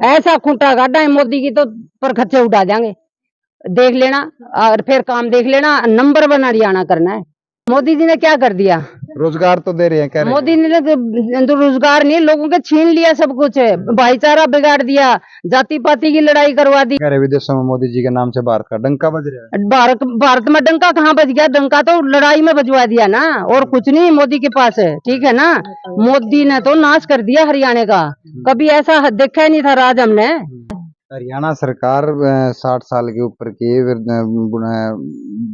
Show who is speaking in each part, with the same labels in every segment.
Speaker 1: ऐसा खूंटा गाड़ा है मोदी की तो पर खच्चे उड़ा देंगे, देख लेना। और फिर काम देख लेना, नंबर वन हरियाणा करना है। मोदी जी ने क्या कर दिया?
Speaker 2: रोजगार तो दे रहे हैं, कह रहे
Speaker 1: मोदी ने तो रोजगार नहीं, लोगों के छीन लिया सब कुछ, भाईचारा बिगाड़ दिया, जाति पाति की लड़ाई करवा दी।
Speaker 2: कह रहे विदेशों में मोदी जी के नाम से भारत का डंका बज रहा है।
Speaker 1: भारत में डंका कहाँ बज गया? डंका तो लड़ाई में बजवा दिया ना, और कुछ नहीं मोदी के पास है, ठीक है ना। मोदी ने तो नाश कर दिया हरियाणा का, कभी ऐसा देखा ही नहीं था राज हमने।
Speaker 2: हरियाणा सरकार 60 साल के ऊपर के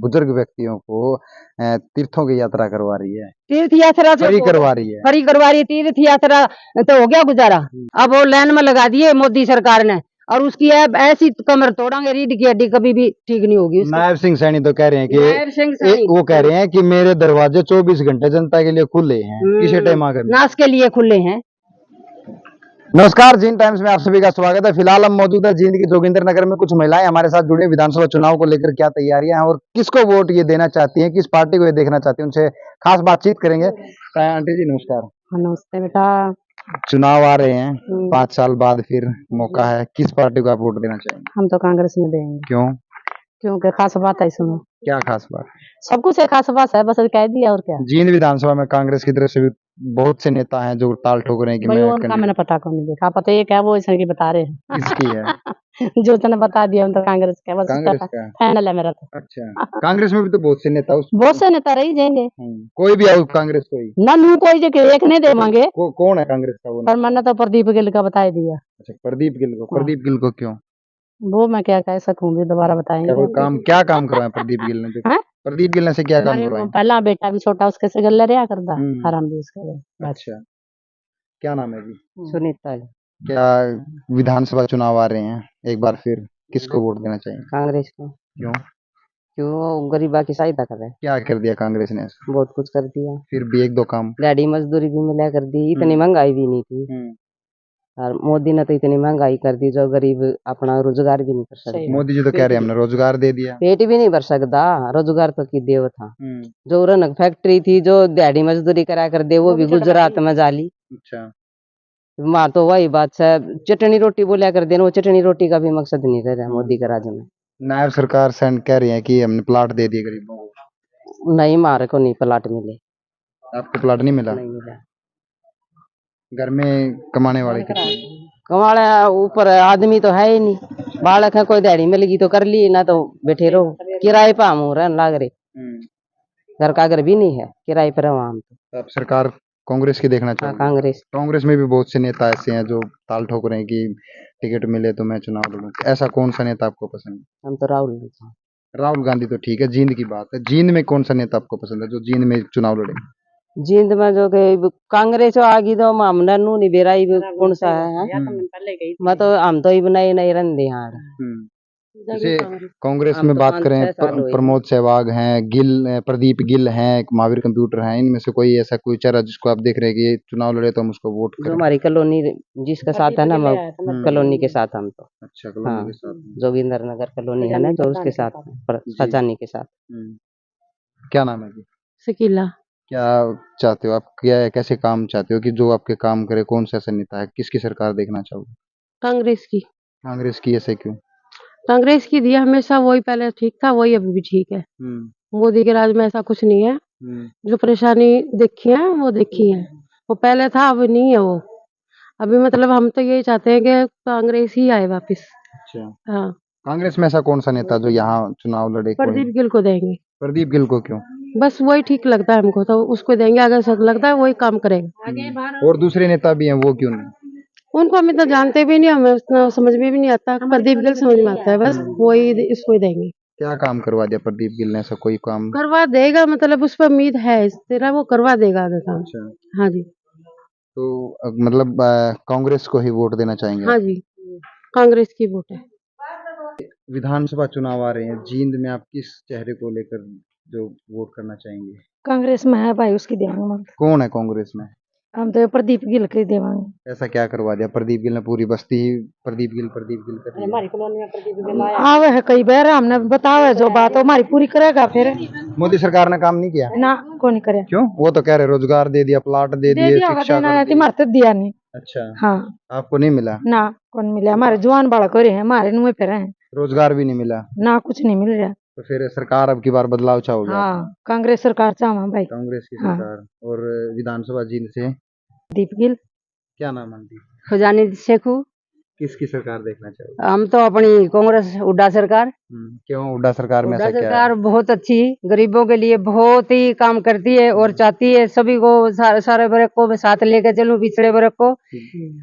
Speaker 2: बुजुर्ग व्यक्तियों को तीर्थों की यात्रा करवा रही है,
Speaker 1: तीर्थ यात्रा से
Speaker 2: फ्री करवा रही है,
Speaker 1: फ्री करवा रही है। तीर्थ यात्रा तो हो गया गुजारा, अब वो लाइन में लगा दिए मोदी सरकार ने, और उसकी अब ऐसी कमर तोड़ांगे, रीढ़ की हड्डी कभी भी ठीक नहीं होगी।
Speaker 2: नायब सिंह सैनी तो कह रहे हैं कि वो कह रहे हैं कि मेरे दरवाजे 24 घंटे जनता के लिए खुले हैं, किसी टाइम आकर
Speaker 1: नाश के लिए खुले हैं।
Speaker 2: नमस्कार, जींद टाइम्स में आप सभी का स्वागत है। फिलहाल हम मौजूद है जींद के जोगिंदर नगर में। कुछ महिलाएं हमारे साथ जुड़े, विधानसभा चुनाव को लेकर क्या तैयारियां हैं और किसको वोट ये देना चाहती हैं, किस पार्टी को ये देखना चाहती हैं, उनसे खास बातचीत करेंगे। आंटी जी नमस्कार।
Speaker 1: नमस्ते बेटा।
Speaker 2: चुनाव आ रहे हैं, 5 साल बाद फिर मौका है, किस पार्टी को आप वोट देना चाहेंगे?
Speaker 1: हम तो कांग्रेस में देंगे।
Speaker 2: क्यों?
Speaker 1: क्योंकि खास बात है इसमें।
Speaker 2: क्या खास बात?
Speaker 1: सब कुछ है, खास बात है, बस कह दिया और क्या।
Speaker 2: जींद विधानसभा में कांग्रेस की तरफ से भी बहुत से नेता हैं जो ताल ठोक रहे हैं कि
Speaker 1: मैंने पता को नहीं देखा, पता ये क्या वो ऐसा की बता रहे हैं।
Speaker 2: किसकी है?
Speaker 1: जो तूने बता दिया हम तो कांग्रेस का, बस
Speaker 2: कांग्रेस का
Speaker 1: फाइनल है मेरा तो।
Speaker 2: अच्छा, कांग्रेस में भी तो बहुत से नेता
Speaker 1: बहुत से नेता रही जाएंगे,
Speaker 2: कोई भी आओ कांग्रेस कोई
Speaker 1: ना नू कोई जगह एक नहीं देवांगे।
Speaker 2: कौन है कांग्रेस का वो?
Speaker 1: पर मैंने तो प्रदीप गिल का बता दिया।
Speaker 2: अच्छा, प्रदीप गिल को। प्रदीप गिल को क्यों?
Speaker 1: वो मैं क्या कह सकूंगी, दोबारा बताएंगे।
Speaker 2: क्या काम करवाया प्रदीप गिल ने? प्रदीप गिल ने से क्या काम करवाया?
Speaker 1: पहला बेटा भी छोटा, उसके से गले रहा करता, हराम भी उसका।
Speaker 2: अच्छा, क्या नाम है जी?
Speaker 1: सुनीता।
Speaker 2: क्या विधानसभा चुनाव आ रहे हैं, एक बार फिर किसको वोट देना चाहिए?
Speaker 1: कांग्रेस को।
Speaker 2: क्यों?
Speaker 1: क्यों? गरीबा की सहायता कर रहे।
Speaker 2: क्या कर दिया कांग्रेस ने?
Speaker 1: बहुत कुछ कर दिया।
Speaker 2: फिर भी एक दो काम?
Speaker 1: डैडी मजदूरी भी मिला कर दी, इतनी महंगाई भी नहीं थी। और मोदी ने तो इतनी महंगाई कर दी जो गरीब अपना रोजगार भी नहीं कर सकता।
Speaker 2: मोदी जी तो कह रहे हैं हमने रोजगार दे दिया।
Speaker 1: पेट भी नहीं भर सकता, रोजगार तो की देव था। जो रनक फैक्ट्री थी जो दिहाड़ी मजदूरी करा कर दे, वो भी गुजरात में जाली।
Speaker 2: अच्छा,
Speaker 1: वहां तो वही बात है, चटनी रोटी बोलिया कर देना, वो चटनी रोटी का भी मकसद नहीं रह रहा मोदी के राज में।
Speaker 2: नायब सरकार सेंड कह रही है कि हमने प्लाट दे दिए गरीबों को।
Speaker 1: नहीं, मारे को नहीं प्लाट मिले।
Speaker 2: आपको प्लाट नहीं मिला?
Speaker 1: नहीं मिला।
Speaker 2: घर में कमाने वाले
Speaker 1: कमाने ऊपर आदमी तो है ही नहीं, बालक है, कोई दिहाड़ी मिलेगी तो कर ली, ना तो बैठे रहो। किराए पे हम रहने लाग रहे, घर का घर भी नहीं है, किराए पर रहो हम तो।
Speaker 2: अब सरकार कांग्रेस की देखना चाहिए। कांग्रेस में भी बहुत से नेता ऐसे हैं जो ताल ठोक रहे हैं कि टिकट मिले तो मैं चुनाव लड़ूं। ऐसा कौन सा नेता आपको पसंद है?
Speaker 1: हम तो
Speaker 2: राहुल गांधी तो ठीक है, जींद की बात है। जींद में कौन सा नेता आपको पसंद है जो जींद में चुनाव लड़े?
Speaker 1: जींद में जो के कांग्रेस आ गई तो हमने नू नहीं बेराई कौन सा है। मैं तो हम तो नए नए रंधे यहाँ।
Speaker 2: जैसे कांग्रेस में बात करें, प्रमोद सहवाग हैं, प्रदीप गिल हैं, महावीर कंप्यूटर हैं, इनमें से कोई ऐसा कोई चेहरा जिसको आप देख रहे हैं कि ये चुनाव लड़े तो हम उसको वोट करें? हमारी कॉलोनी जिसके साथ है ना, कॉलोनी के साथ हम तो। अच्छा, कॉलोनी के साथ जोगिंदर नगर कॉलोनी है ना, जो उसके साथ सजानी के साथ। क्या नाम है जी? शकीला। क्या चाहते हो आप, क्या कैसे काम चाहते हो कि जो आपके काम करे? कौन सा ऐसा नेता है, किसकी सरकार देखना चाहोगे?
Speaker 1: कांग्रेस की।
Speaker 2: कांग्रेस की, ऐसे क्यों?
Speaker 1: कांग्रेस की दिया हमेशा, वही पहले ठीक था, वही अभी भी ठीक है। मोदी के राज में ऐसा कुछ नहीं है। जो परेशानी देखी है वो देखी है, वो पहले था अब नहीं है वो। अभी मतलब हम तो यही चाहते हैं कि कांग्रेस ही आए वापस।
Speaker 2: अच्छा,
Speaker 1: हाँ।
Speaker 2: कांग्रेस में ऐसा कौन सा नेता जो यहाँ चुनाव लड़े?
Speaker 1: प्रदीप गिल को देंगे।
Speaker 2: प्रदीप गिल को क्यों?
Speaker 1: बस वही ठीक लगता है हमको, तो उसको देंगे, अगर सब लगता है वही काम करेगा।
Speaker 2: और दूसरे नेता भी हैं, वो क्यों नहीं?
Speaker 1: उनको हम इतना जानते भी नहीं, हमें उतना समझ में भी नहीं आता। प्रदीप गिल समझ में आता है, बस वही इसको ही देंगे।
Speaker 2: क्या काम करवा दिया प्रदीप गिल ने? ऐसा कोई काम
Speaker 1: करवा देगा, मतलब उस पर उम्मीद है तेरा, वो करवा देगा आगे काम।
Speaker 2: अच्छा,
Speaker 1: हाँ जी।
Speaker 2: तो मतलब कांग्रेस को ही वोट देना चाहेंगे?
Speaker 1: हाँ जी, कांग्रेस की वोट है।
Speaker 2: विधानसभा चुनाव आ रहे हैं, जींद में आप किस चेहरे को लेकर जो वोट करना चाहेंगे?
Speaker 1: कांग्रेस में है भाई, उसकी देवांगे।
Speaker 2: कौन है कांग्रेस में?
Speaker 1: हम तो प्रदीप गिल के देवांगे।
Speaker 2: ऐसा क्या करवा दिया प्रदीप गिल ने? पूरी बस्ती ही प्रदीप गिल कर दी।
Speaker 1: हमारी कॉलोनी में प्रदीप गिल आवे है कई बार, हमने बतावे जो बात हमारी पूरी करेगा। फिर
Speaker 2: मोदी सरकार ने काम नहीं किया
Speaker 1: ना, कौन नहीं करे।
Speaker 2: क्यों? वो तो कह रहे रोजगार दे दिया, प्लाट दे दिए, शिक्षा
Speaker 1: दिया नहीं।
Speaker 2: अच्छा,
Speaker 3: हाँ
Speaker 2: आपको नहीं मिला?
Speaker 3: ना कौन मिला, हमारे जवान बालक हो रहे हैं, हमारे मुँह पे रहे हैं,
Speaker 2: रोजगार भी नहीं मिला?
Speaker 3: ना कुछ नहीं मिल रहा।
Speaker 2: तो फिर सरकार अब की बार बदलाव चाहोगे आप?
Speaker 3: हाँ कांग्रेस सरकार चाहवा भाई।
Speaker 2: कांग्रेस की
Speaker 3: हाँ
Speaker 2: सरकार। और विधानसभा जीत से
Speaker 3: दीप गिल
Speaker 2: क्या नाम आंटी?
Speaker 1: खुजानी शेखू।
Speaker 2: किसकी सरकार देखना चाहोगे?
Speaker 1: हम तो अपनी कांग्रेस हुड्डा सरकार।
Speaker 2: क्यों हुड्डा सरकार में ऐसा
Speaker 1: हुड्डा
Speaker 2: क्या है?
Speaker 1: सरकार बहुत अच्छी, गरीबों के लिए बहुत ही काम करती है और चाहती है सभी को सारे वर्ग को साथ लेकर चलूं, पिछड़े वर्ग को।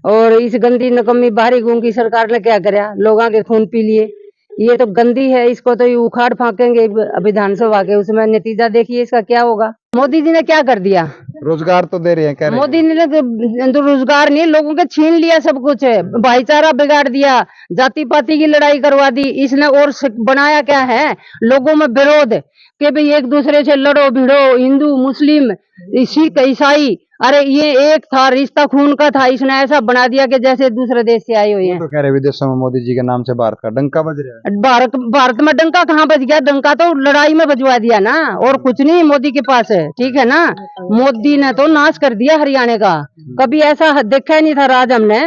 Speaker 1: और इस गंदी नकम्मी बाहरी गूंगी सरकार ने क्या कराया, लोगों के खून पी लिए। ये तो गंदी है, इसको तो ये उखाड़ फेंकेंगे विधानसभा के, उसमें नतीजा देखिए इसका क्या होगा। मोदी जी ने क्या कर दिया?
Speaker 2: रोजगार तो दे रहे हैं, कह रहे हैं।
Speaker 1: मोदी ने तो रोजगार नहीं, लोगों के छीन लिया सब कुछ, भाईचारा बिगाड़ दिया, जाति पाति की लड़ाई करवा दी इसने। और बनाया क्या है, लोगों में विरोध कि भाई एक दूसरे से लड़ो भिड़ो, हिंदू मुस्लिम सिख ईसाई। अरे ये एक था रिश्ता खून का था, इसने ऐसा बना दिया कि जैसे दूसरे देश से आए हुए हैं।
Speaker 2: तो कह रहे विदेशों में मोदी जी के नाम से भारत का डंका बज रहा है।
Speaker 1: भारत में डंका कहाँ बज गया? डंका तो लड़ाई में बजवा दिया ना, और कुछ नहीं मोदी के पास है, ठीक है ना। मोदी ने तो नाश कर दिया हरियाणा का, कभी ऐसा देखा ही नहीं था राज हमने।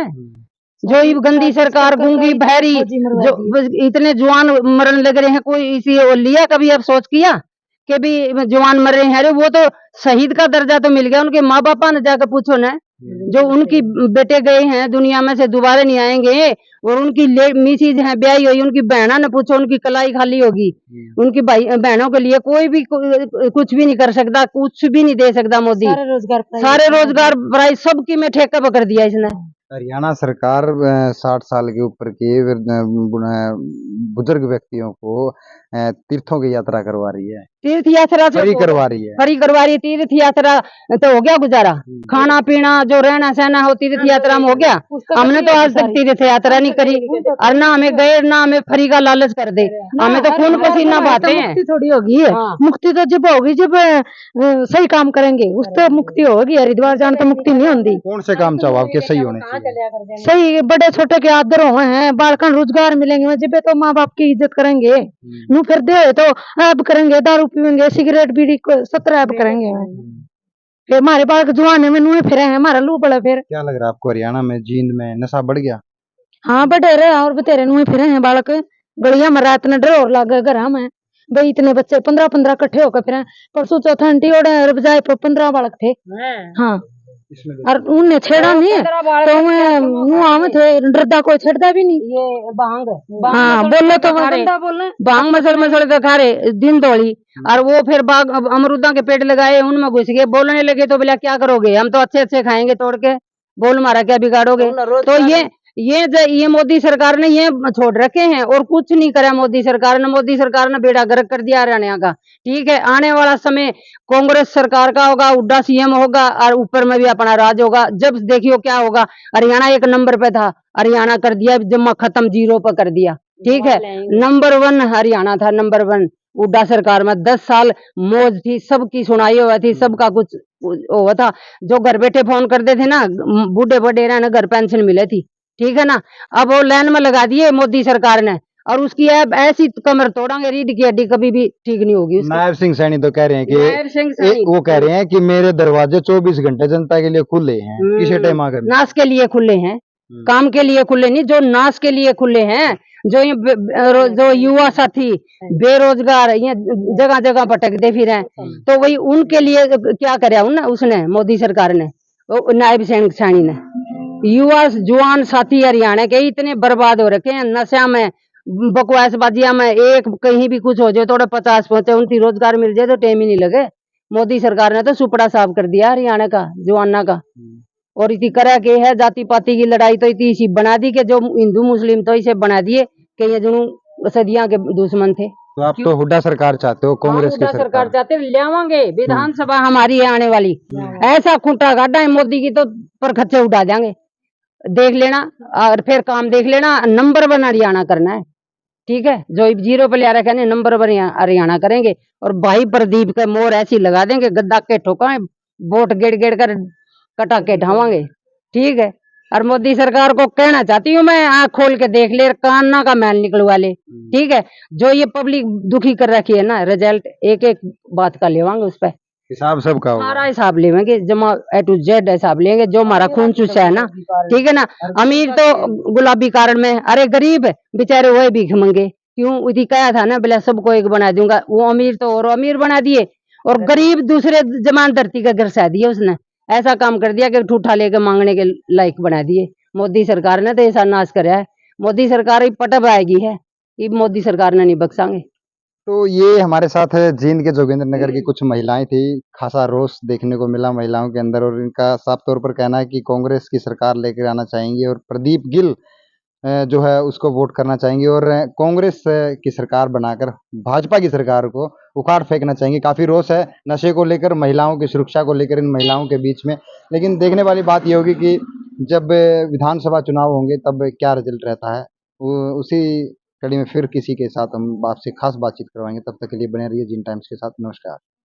Speaker 1: जो ये गंदी सरकार गूंगी बहरी, जो इतने जवान मरने लग रहे हैं, कोई इसी लिया कभी अब सोच किया कि भी जवान मर रहे हैं? अरे वो तो शहीद का दर्जा तो मिल गया, उनके माँ बापा ने जाकर पूछो ना, जो उनकी बेटे गए हैं दुनिया में से दोबारा नहीं आएंगे, और उनकी मिसीज है ब्याही हुई, उनकी बहना ने पूछो, उनकी कलाई खाली होगी। उनकी भाई बहनों के लिए कोई भी कुछ भी नहीं कर सकता, कुछ भी नहीं दे सकता मोदी। सारे रोजगार प्राइस सबकी में ठेका पकड़ दिया इसने।
Speaker 2: हरियाणा सरकार 60 साल के ऊपर के बुजुर्ग व्यक्तियों को तीर्थों की यात्रा करवा रही है।
Speaker 1: तीर्थ यात्रा
Speaker 2: फ्री करवा रही है।
Speaker 1: फ्री करवा रही है। तीर्थ यात्रा तो हो गया गुजारा, खाना पीना जो रहना सहना हो तीर्थ यात्रा में हो गया। हमने तो आज तक तीर्थ यात्रा नहीं करी, और ना हमें गए ना हमें फ्री का लालच कर दे, हमें तो खून पसीना बहाते हैं।
Speaker 3: मुक्ति थोड़ी होगी है, मुक्ति तो जब होगी जब सही काम करेंगे, उस तो मुक्ति होगी। हरिद्वार जान तो मुक्ति नहीं होती।
Speaker 2: कौन से काम चाहो आपके सही होने चाहिए?
Speaker 3: सही बड़े छोटे के आदर हुए हैं, बालकन रोजगार मिलेंगे, जब तो माँ बाप की इज्जत करेंगे। नू फिर दे तो ऐब करेंगे, दारू पीएंगे, सिगरेट बीड़ी 17 ऐब करेंगे। फिर हमारे बालक जवान में नुए फिरे हैं, हमारा लू पड़ा। फिर
Speaker 2: क्या लग रहा है आपको, हरियाणा में जींद में नशा बढ़ गया?
Speaker 3: हाँ बटेरे और बतेरे नुए फिरे हैं बालक, गलिया में रात ने डर और लागे घर में भाई, इतने बच्चे 15-15 इकट्ठे होकर फिर। परसों चौथा आंटी और बजाय 15 बालक थे। हाँ और उन्हें छेड़ा नहीं तो मुँह थे, डरदा कोई छेड़ता भी नहीं।
Speaker 1: ये बांग
Speaker 3: हाँ बोलो तो
Speaker 1: बांग मसल मसल के खा रहे दिन दौड़ी, और वो फिर बाग अमरूदा के पेड़ लगाए, उनमें घुस गए, बोलने लगे तो बोला क्या करोगे, हम तो अच्छे अच्छे खाएंगे तोड़ के, बोल मारा क्या बिगाड़ोगे। तो ये मोदी सरकार ने ये छोड़ रखे हैं और कुछ नहीं करा मोदी सरकार ने। मोदी सरकार ने बेड़ा गर्क कर दिया हरियाणा का, ठीक है। आने वाला समय कांग्रेस सरकार का होगा, हुड्डा सीएम होगा, और ऊपर में भी अपना राज होगा। जब देखियो क्या होगा। हरियाणा एक नंबर पे था, हरियाणा कर दिया जमा खत्म, 0 पर कर दिया, ठीक है। नंबर 1 हरियाणा था, नंबर 1 हुड्डा सरकार में। 10 साल मौज थी, सबकी सुनाई हुआ थी, सबका कुछ हुआ था। जो घर बैठे फोन करते थे ना, बूढ़े बड़े ना घर पेंशन मिले थी, ठीक है ना। अब वो लाइन में लगा दिए मोदी सरकार ने, और उसकी अब ऐसी कमर तोड़ांगे, रीढ़ की हड्डी कभी भी ठीक नहीं होगी।
Speaker 2: नायब सिंह सैनी तो कह रहे हैं कि वो कह रहे हैं कि मेरे दरवाजे 24 घंटे जनता के लिए खुले हैं। किसे टाइम आकर
Speaker 1: नाश के लिए खुले हैं, काम के लिए खुले नहीं, जो नाश के लिए खुले हैं। जो युवा साथी बेरोजगार ये जगह जगह भटकते फिर हैं, तो वही उनके लिए क्या करे उसने मोदी सरकार ने, नायब सिंह सैनी ने। युवा जवान साथी हरियाणा के इतने बर्बाद हो रखे हैं नशा में, बकवासबाजिया में। एक कहीं भी कुछ हो जाए थोड़ा 50 पहुंचे, उनकी रोजगार मिल जाए तो टाइम ही नहीं लगे। मोदी सरकार ने तो सुपड़ा साफ कर दिया हरियाणा का जवाना का। और इसी तरह के है जाति पाति की लड़ाई तो इसी बना दी कि जो हिंदू मुस्लिम तो इसे बना दिए कि ये जो सदियां के दुश्मन थे।
Speaker 2: तो आप तो हुड्डा सरकार चाहते हो, कांग्रेस की सरकार
Speaker 1: चाहते, ले आवांगे विधानसभा हमारी है आने वाली। ऐसा खूंटा गाड़ा है मोदी की तो पर खच्चे उठा देंगे, देख लेना। और फिर काम देख लेना, नंबर 1 हरियाणा करना है, ठीक है। जो 0 पे ले रखा है नंबर 1 हरियाणा करेंगे। और भाई प्रदीप के मोर ऐसी लगा देंगे, गद्दा के ठोकाए, वोट गेड़ गेड़ कर कटा के ढावांगे, ठीक है। और मोदी सरकार को कहना चाहती हूँ मैं, आंख खोल के देख ले, कान्ना का मैल निकलवा ले, ठीक है। जो ये पब्लिक दुखी कर रखी है ना, रिजल्ट एक एक बात का लेवांगे उस पर।
Speaker 2: हिसाब सबका होगा।
Speaker 4: सारा हिसाब लेंगे, जमा A to Z हिसाब लेंगे, जो हमारा खून चूसा है ना, ठीक है ना। अमीर तो गुलाबी कार्ड में, अरे गरीब बेचारे वही भीख मंगे, क्यों उदी कहा था ना बोले सबको एक बना दूंगा, वो अमीर तो और अमीर बना दिए, और गरीब दूसरे जमान धरती का घर सह दिए उसने। ऐसा काम कर दिया कि ठूठा लेके मांगने के लायक बना दिए। मोदी सरकार ने तो ऐसा नाश कराया है। मोदी सरकार ही पटब आएगी है, ये मोदी सरकार ने नहीं बख्शांगे।
Speaker 2: तो ये हमारे साथ है जींद के जोगिंद्र नगर की कुछ महिलाएं थी। खासा रोष देखने को मिला महिलाओं के अंदर, और इनका साफ तौर पर कहना है कि कांग्रेस की सरकार लेकर आना चाहेंगे और प्रदीप गिल जो है उसको वोट करना चाहेंगे, और कांग्रेस की सरकार बनाकर भाजपा की सरकार को उखाड़ फेंकना चाहेंगे। काफी रोष है नशे को लेकर, महिलाओं की सुरक्षा को लेकर इन महिलाओं के बीच में। लेकिन देखने वाली बात यह होगी कि जब विधानसभा चुनाव होंगे तब क्या रिजल्ट रहता है, उसी कड़ी में फिर किसी के साथ हम आपसे खास बातचीत करवाएंगे। तब तक के लिए बने रहिए जीन टाइम्स के साथ। नमस्कार।